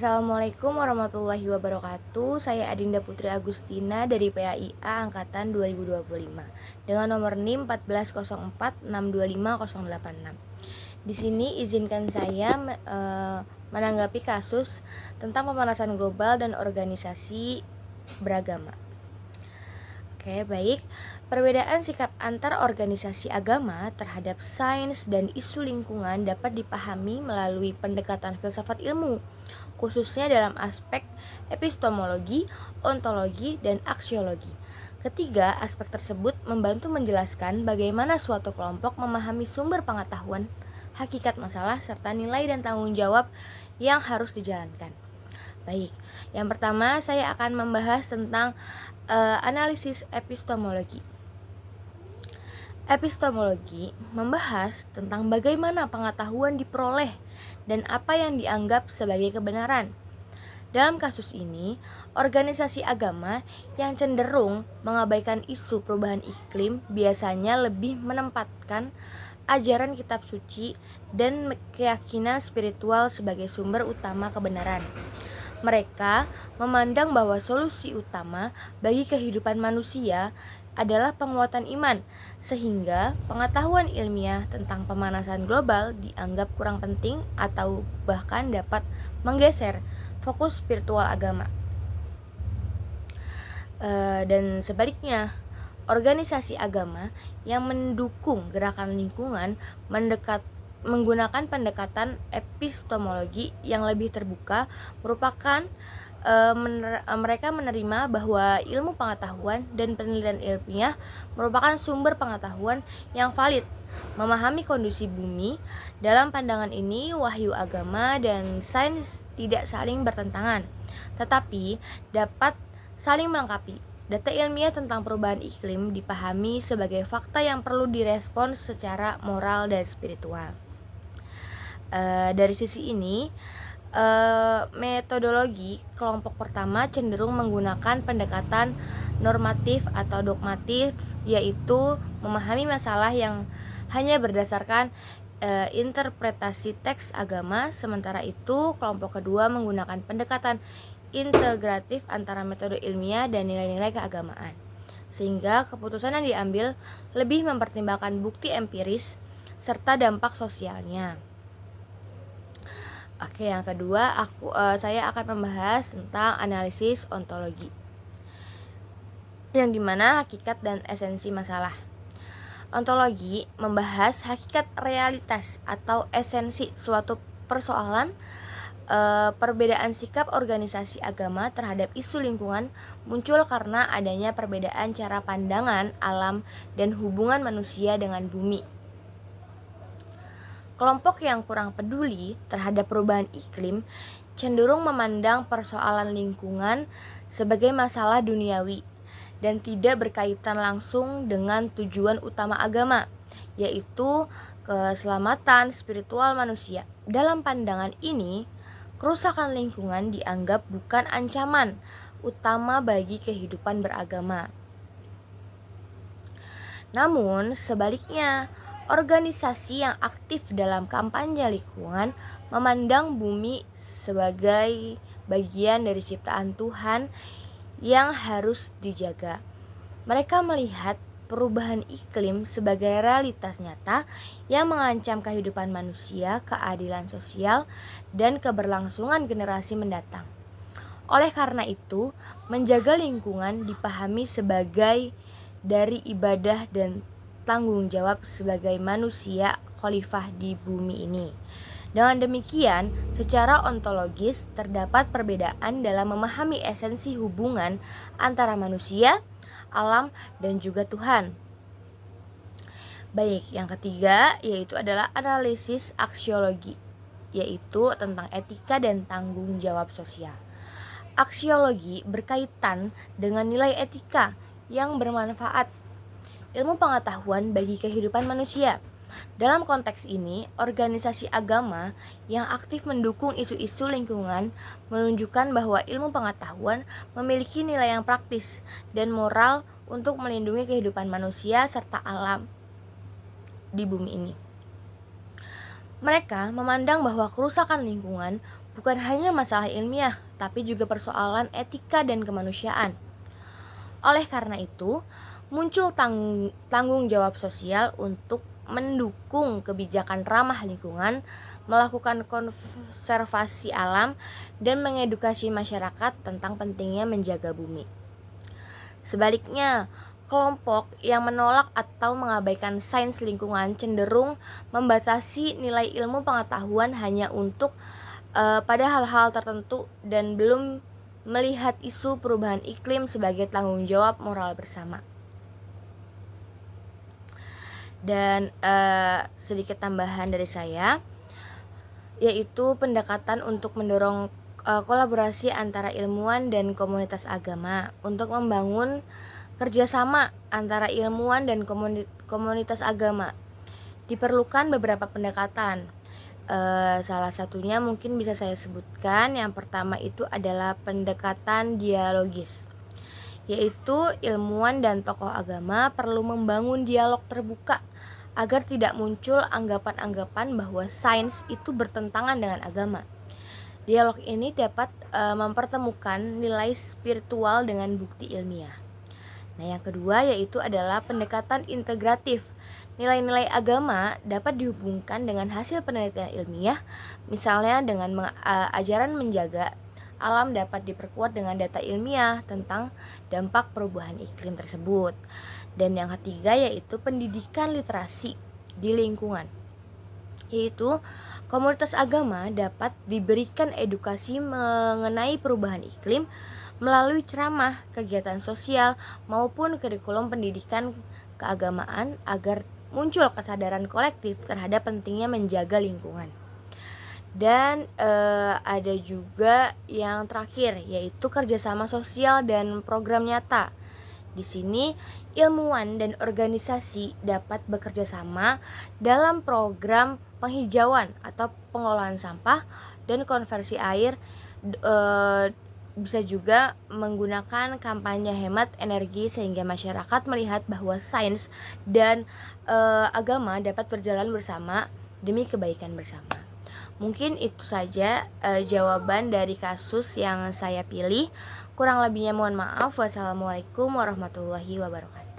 Assalamualaikum warahmatullahi wabarakatuh. Saya Adinda Putri Agustina dari PAIA Angkatan 2025 dengan nomor NIM 140462586. Di sini izinkan saya menanggapi kasus tentang pemanasan global dan organisasi beragama. Oke, baik. Perbedaan sikap antar organisasi agama terhadap sains dan isu lingkungan dapat dipahami melalui pendekatan filsafat ilmu, khususnya dalam aspek epistemologi, ontologi, dan aksiologi. Ketiga, aspek tersebut membantu menjelaskan bagaimana suatu kelompok memahami sumber pengetahuan, hakikat masalah, serta nilai dan tanggung jawab yang harus dijalankan. Baik, yang pertama saya akan membahas tentang analisis epistemologi. Epistemologi membahas tentang bagaimana pengetahuan diperoleh dan apa yang dianggap sebagai kebenaran. Dalam kasus ini, organisasi agama yang cenderung mengabaikan isu perubahan iklim biasanya lebih menempatkan ajaran kitab suci dan keyakinan spiritual sebagai sumber utama kebenaran. Mereka memandang bahwa solusi utama bagi kehidupan manusia adalah penguatan iman, sehingga pengetahuan ilmiah tentang pemanasan global dianggap kurang penting atau bahkan dapat menggeser fokus spiritual agama. Dan sebaliknya, organisasi agama yang mendukung gerakan lingkungan menggunakan pendekatan epistemologi yang lebih terbuka merupakan mereka menerima bahwa ilmu pengetahuan dan penelitian ilmiah merupakan sumber pengetahuan yang valid, memahami kondisi bumi. Dalam pandangan ini, wahyu agama dan sains tidak saling bertentangan, tetapi dapat saling melengkapi. Data ilmiah tentang perubahan iklim dipahami sebagai fakta yang perlu direspons secara moral dan spiritual. Dari sisi ini, metodologi kelompok pertama cenderung menggunakan pendekatan normatif atau dogmatif, yaitu memahami masalah yang hanya berdasarkan interpretasi teks agama. Sementara itu, kelompok kedua menggunakan pendekatan integratif antara metode ilmiah dan nilai-nilai keagamaan, sehingga keputusan yang diambil lebih mempertimbangkan bukti empiris serta dampak sosialnya. Oke, yang kedua saya akan membahas tentang analisis ontologi, yang dimana hakikat dan esensi masalah. Ontologi membahas hakikat realitas atau esensi suatu persoalan. Perbedaan sikap organisasi agama terhadap isu lingkungan muncul karena adanya perbedaan cara pandangan alam dan hubungan manusia dengan bumi. Kelompok yang kurang peduli terhadap perubahan iklim cenderung memandang persoalan lingkungan sebagai masalah duniawi dan tidak berkaitan langsung dengan tujuan utama agama, yaitu keselamatan spiritual manusia. Dalam pandangan ini, kerusakan lingkungan dianggap bukan ancaman utama bagi kehidupan beragama. Namun, sebaliknya, organisasi yang aktif dalam kampanye lingkungan memandang bumi sebagai bagian dari ciptaan Tuhan yang harus dijaga. Mereka melihat perubahan iklim sebagai realitas nyata yang mengancam kehidupan manusia, keadilan sosial, dan keberlangsungan generasi mendatang. Oleh karena itu, menjaga lingkungan dipahami sebagai dari ibadah dan tanggung jawab sebagai manusia khalifah di bumi ini. Dengan demikian, secara ontologis terdapat perbedaan dalam memahami esensi hubungan antara manusia, alam, dan juga Tuhan. Baik, yang ketiga yaitu adalah analisis aksiologi, yaitu tentang etika dan tanggung jawab sosial. Aksiologi berkaitan dengan nilai etika yang bermanfaat, ilmu pengetahuan bagi kehidupan manusia. Dalam konteks ini, organisasi agama yang aktif mendukung isu-isu lingkungan menunjukkan bahwa ilmu pengetahuan memiliki nilai yang praktis dan moral untuk melindungi kehidupan manusia serta alam di bumi ini. Mereka memandang bahwa kerusakan lingkungan bukan hanya masalah ilmiah, tapi juga persoalan etika dan kemanusiaan. Oleh karena itu, muncul tanggung jawab sosial untuk mendukung kebijakan ramah lingkungan, melakukan konservasi alam, dan mengedukasi masyarakat tentang pentingnya menjaga bumi. Sebaliknya, kelompok yang menolak atau mengabaikan sains lingkungan cenderung membatasi nilai ilmu pengetahuan hanya untuk pada hal-hal tertentu dan belum melihat isu perubahan iklim sebagai tanggung jawab moral bersama. Dan sedikit tambahan dari saya, yaitu pendekatan untuk mendorong kolaborasi antara ilmuwan dan komunitas agama untuk membangun kerjasama antara ilmuwan dan komunitas agama. Diperlukan beberapa pendekatan. Salah satunya mungkin bisa saya sebutkan. Yang pertama itu adalah pendekatan dialogis, yaitu ilmuwan dan tokoh agama perlu membangun dialog terbuka agar tidak muncul anggapan-anggapan bahwa sains itu bertentangan dengan agama. Dialog ini dapat mempertemukan nilai spiritual dengan bukti ilmiah. Nah, yang kedua yaitu adalah pendekatan integratif. Nilai-nilai agama dapat dihubungkan dengan hasil penelitian ilmiah, misalnya dengan ajaran menjaga alam dapat diperkuat dengan data ilmiah tentang dampak perubahan iklim tersebut. Dan yang ketiga yaitu pendidikan literasi di lingkungan, yaitu komunitas agama dapat diberikan edukasi mengenai perubahan iklim melalui ceramah, kegiatan sosial, maupun kurikulum pendidikan keagamaan agar muncul kesadaran kolektif terhadap pentingnya menjaga lingkungan. Dan ada juga yang terakhir yaitu kerjasama sosial dan program nyata. Di sini ilmuwan dan organisasi dapat bekerja sama dalam program penghijauan atau pengolahan sampah dan konversi air. Bisa juga menggunakan kampanye hemat energi sehingga masyarakat melihat bahwa sains dan agama dapat berjalan bersama demi kebaikan bersama. Mungkin itu saja jawaban dari kasus yang saya pilih. Kurang lebihnya mohon maaf. Wassalamualaikum warahmatullahi wabarakatuh.